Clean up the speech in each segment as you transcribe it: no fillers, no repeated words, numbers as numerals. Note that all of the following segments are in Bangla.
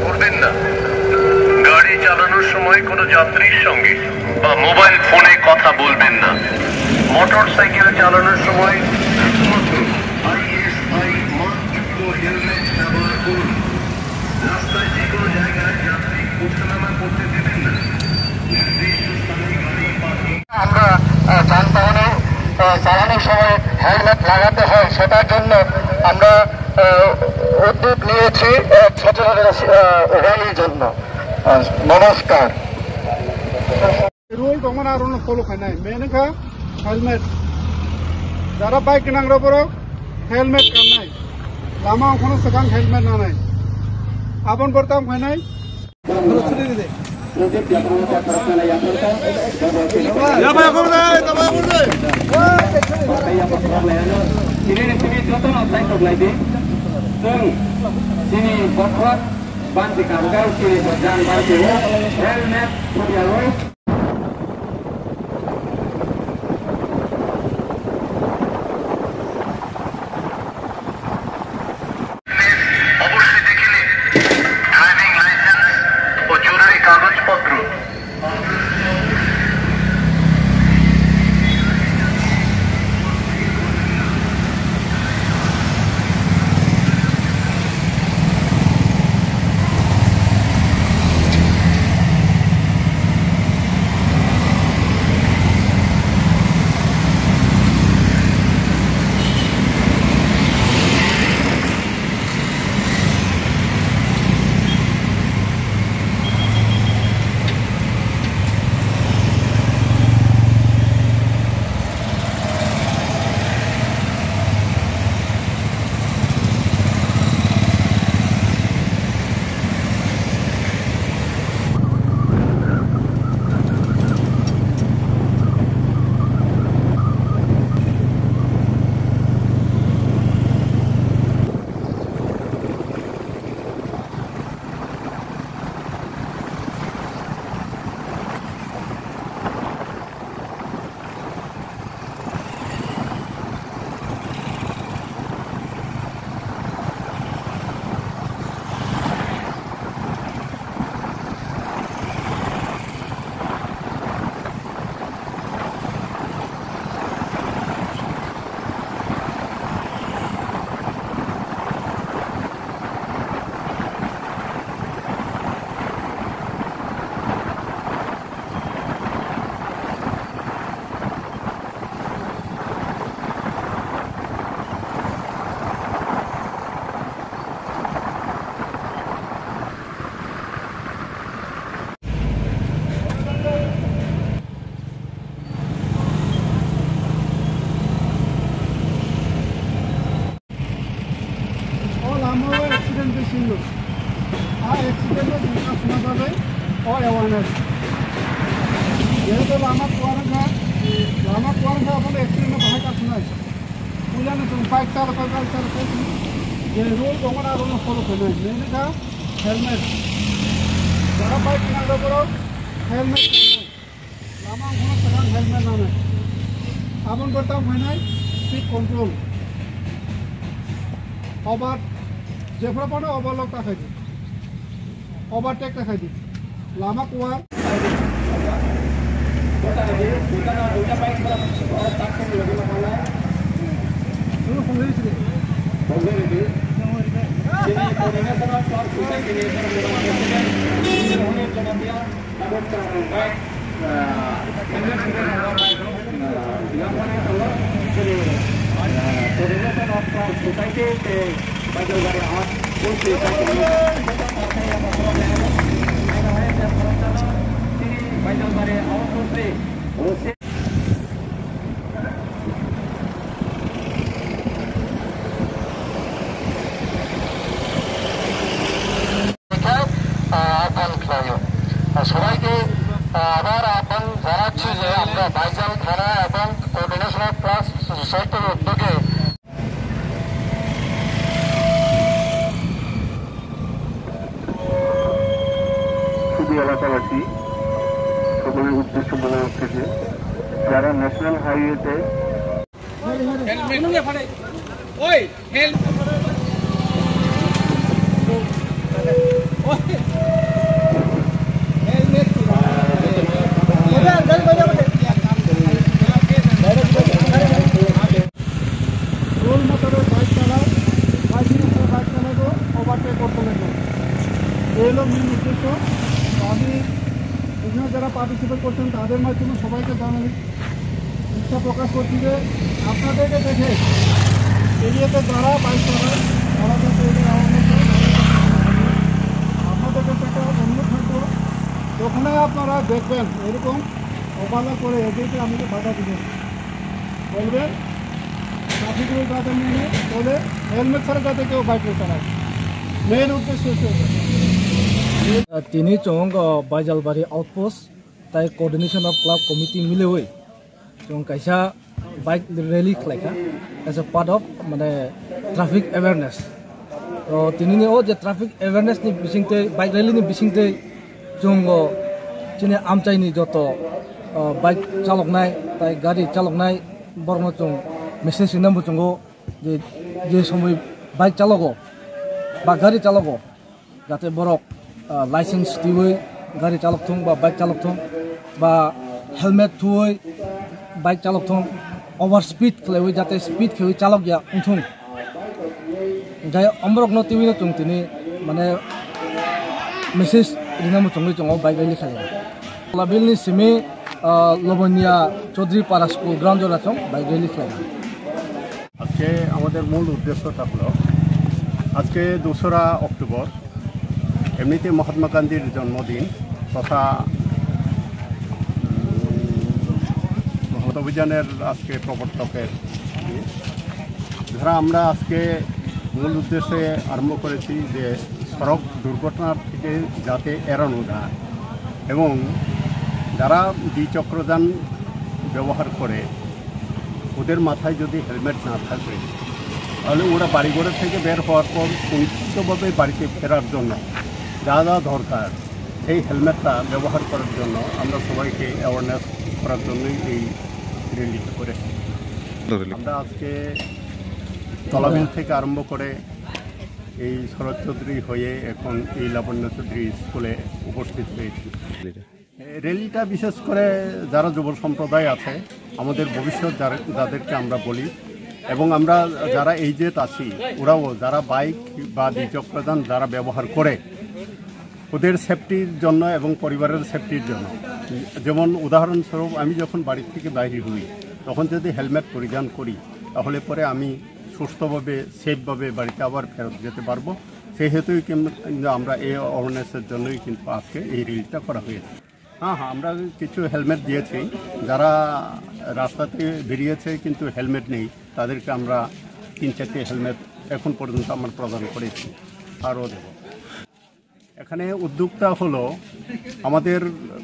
করবেন না। গাড়ি চালানোর সময় কোনো যাত্রীর সঙ্গে বা মোবাইল ফোনে কথা বলবেন না। মোটর সাইকেল চালানোর সময় শুধুমাত্র ISI মাস্কযুক্ত হেলমেট ব্যবহার করুন। রাস্তায় যে কোনো জায়গায় যাত্রী ওঠানামা করতে দেবেন না। নির্দিষ্ট স্থানে গাড়ি পার্কিং। আমরা যানবাহনে চালানোর সময় হেলমেট লাগাতে হয়, সেটার জন্য আমরা উদ্যোগ নিয়েছি সচেতনতা র্যালির জন্য। নমস্কার। রুল তখন আর ফলো খাই নাই মেনকা হেলমেট যারা বাইক নাংরা পড়ো হেলমেট কান নাই লামা ওখানে সেখান হেলমেট না নাই আপন করতাম খাই নাই Banti kamgar kiri berjalan bantu helmet kudialoi. অবশ্যই দেখে নিন ড্রাইভিং লাইসেন্স ও জরুরি কাগজপত্র। যেহেতু লামা কুয়ারঙ্গা আপনার অ্যাক্সিডেন্ট বাহাই কাছে নাই বুঝলেন তুমি বাইক চালক যে রুল তখন আর ফলো করে নাই মেনকা হেলমেট যারা বাইক কিনার করো হেলমেট লামা ওখানে সেখান হেলমেট না নাই আপন করতাম হয় নাই স্পিড কন্ট্রোল ওভার যেফার পড়ে ওভারলোক দেখাই দিই ওভারটেক দেখাই দিই লামা কুয়ার সবাইকে আবার আহ্বান জানাচ্ছি যে আমরা বাইজাল থানা এবং কোঅর্ডিনেশন অফ প্লাস সোসাইটির উদ্যোগে শুধু এলাকাবাসী সকলের উদ্দেশ্য বলা হচ্ছে যে যারা ন্যাশনাল হাইওয়েতে ওই এই হলো মেন উদ্দেশ্য। আমি এখানে যারা পার্টিসিপেট করছেন তাদের মাধ্যমে সবাইকে জানাই ইচ্ছা প্রকাশ করছি যে আপনাদেরকে দেখে এরিয়াতে যারা বাইক চালায় তারা যাতে এদের আপনাদের কাছে একটা অনুরোধ থাকবো, যখনই আপনারা দেখবেন এরকম অবহেলা করে এদেরকে আমাকে বাধা দিবেন, বলবেন ট্রাফিক রুল যাতে মেনে বলে হেলমেট ছাড়া যাতে কেউ বাইকে চালায়। মেন উদ্দেশ্য তিনি চং বাইজালবাড়ি আউটপোস্ট তাই কোঅर्डिनेशन অফ ক্লাব কমিটি মিলেवै जों कायसा बाइक रैली खालायखा एज अ पार्ट ऑफ माने ट्राफिक अवेयरनेस। तो तिनिनि ओ जे ट्राफिक अवेयरनेस नि बिसिंगते बाइक रैली नि बिसिंगते जों चिने आमचाइनि जत बाइक चालकनाय ताइ गाड़ी चालकनाय बरनो जों मेसेज होनांगौ जोंगो जे समय बाइक चालको बा गाड़ी चालको जाते बरक लाइसेंस दिवै गाड़ी चालक थं बा बाइक चालक थं बा हेलमेट थुवै बाइक चालक थं ओवर स्पीड खालायवै जाते स्पीड खेवै चालक या उनथं जाय अमरक न टीवी न थं तिनि माने मेसेज रिनामो थंगै जों बाइक रैली खालाय लाबिलनि सिमे लबनिया चौधरी पारा स्कुल ग्राउंड जरा थं बाइक रैली खालाय। আজকে আমাদের মূল উদ্দেশ্যটা হলো আজকে 2রা অক্টোবর এমনিতে মহাত্মা গান্ধীর জন্মদিন তথা অভিযানের আজকে প্রবর্তকের ধরা আমরা আজকে মূল উদ্দেশ্যে আরম্ভ করেছি যে সড়ক দুর্ঘটনার থেকে যাতে এড়ানো যায় এবং যারা দ্বিচক্রযান ব্যবহার করে ওদের মাথায় যদি হেলমেট না থাকে তাহলে ওরা বাড়িঘরের থেকে বের হওয়ার পর সুনিশ্চিতভাবে বাড়িতে ফেরার জন্য যা যা দরকার এই হেলমেটটা ব্যবহার করার জন্য আমরা সবাইকে অ্যাওয়ারনেস করার জন্যই এই র্যালিটা করে আমরা আজকে তলাবিল থেকে আরম্ভ করে এই শরৎ চৌধুরী হয়ে এখন এই লাবণ্য চৌধুরী স্কুলে উপস্থিত হয়েছি। র্যালিটা বিশেষ করে যারা যুব সম্প্রদায় আছে আমাদের ভবিষ্যৎ যাদেরকে আমরা বলি এবং আমরা যারা এইজেড আছি ওরাও যারা বাইক বা দ্বিচক্রযান যারা ব্যবহার করে ওদের সেফটির জন্য এবং পরিবারের সেফটির জন্য। যেমন উদাহরণস্বরূপ আমি যখন বাড়ি থেকে বাইরে হই তখন যদি হেলমেট পরিধান করি তাহলে পরে আমি সুস্থভাবে সেফভাবে বাড়িতে আবার ফেরত যেতে পারবো। সেই হেতুই কিন্তু আমরা এই অ্যাওয়ারনেসের জন্যই কিন্তু আজকে এই রিলটা করা হয়েছে। হ্যাঁ আমরা কিছু হেলমেট দিয়েছি, যারা রাস্তাতে বেরিয়েছে কিন্তু হেলমেট নেই তাদেরকে আমরা 3-4টি হেলমেট এখন পর্যন্ত আমরা প্রদান করেছি, আরও দেব। এখানে উদ্যোগটা হলো আমাদের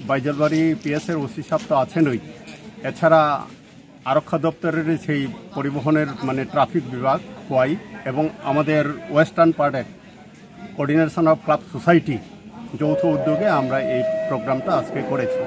বাইজালবাড়ি পিএসের ওসি সাহেব তো আছেনই, এছাড়া আরক্ষা দপ্তরের সেই পরিবহনের মানে ট্রাফিক বিভাগ কোয়াই এবং আমাদের ওয়েস্টার্ন পার্টের কোঅর্ডিনেশন অফ ক্লাব সোসাইটি যৌথ উদ্যোগে আমরা এই প্রোগ্রামটা আজকে করেছি।